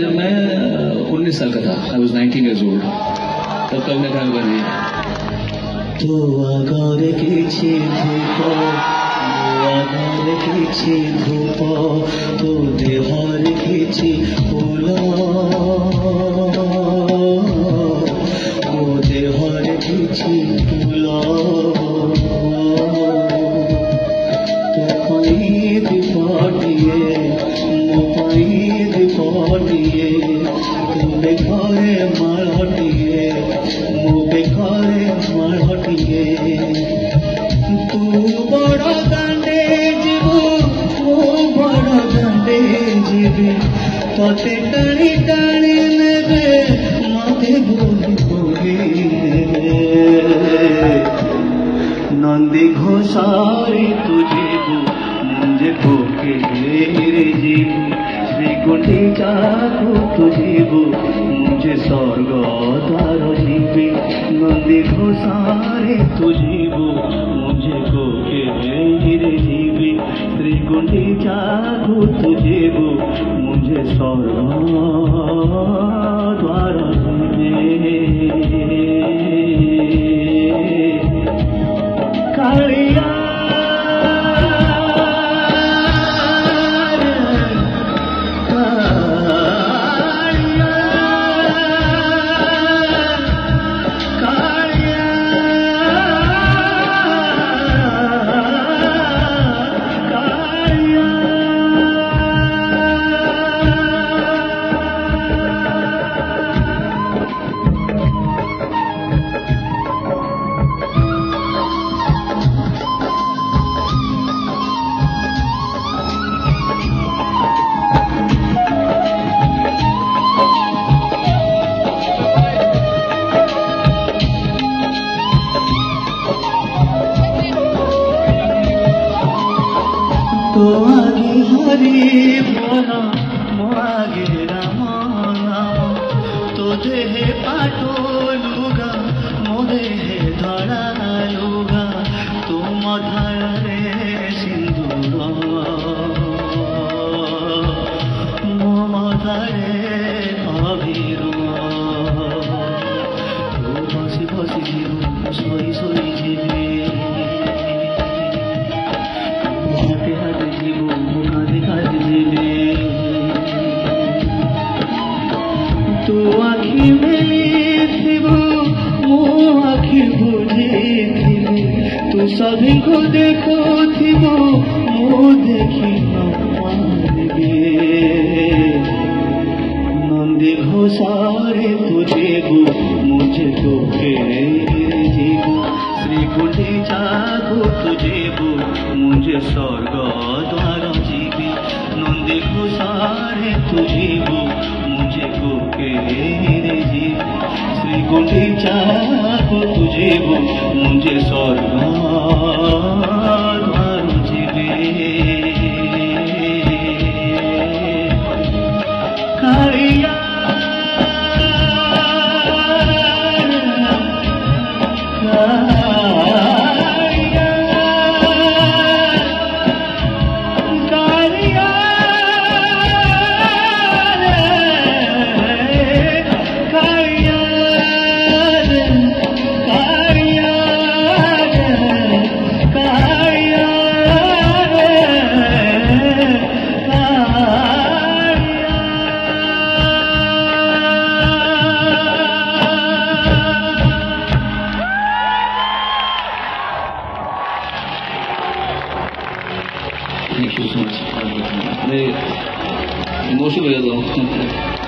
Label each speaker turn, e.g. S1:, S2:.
S1: जब मैं 19 साल का था, I was 19 years old, तब कब मैं गाना बनी
S2: तो अगर किछि धूप अगर किछि धूप तो देहर किछि फूल ओ देहर किछि फूल तो पैद पटिए मो पैद पटिए तुमे घरे मालटिए मो बेघरे मालटिए तू बड़ दांडे जीवु मो बड़ दांडे जीवी तोते टाणी टाणी नेबे मते बोली बोली नंदी घोषारी तुझे मुझे पोके रे जीवु श्री गुंडीचा को तुझे मुझे स्वर्ग द्वार जीवी नंदी घोषारे तुझे मुझे पोके रे जीवी श्री गुंडीचा को तुझे मुझे स्वर्ग द्वार जीवी कालिया तो आगे हरि बोला मो आगे राम नाम तो देहे पाटो लुगा मो देहे धड़ा लुगा तो मधारे सिंदूर मो मधारे अभिर तू बसी बसी जीव सोई सोई जीवी तू आखि मेली थिबु मो आखि बुझी थिबु तू सभी को देखो थिबु मो देखी नपारिबे नंदी घोषारे तुझे मुझे तोके जीवु श्री गुंडीचा को तुझे मुझे स्वर्ग द्वार जीवी नंदी घोषारे तुझे मुझे कोके रे जीवी श्री गुंडीचा को तुझे मुझे स्वर्ग द्वार जीवी कालिया
S1: Thank you so much. मैं इमोशनल हो जाता हूँ.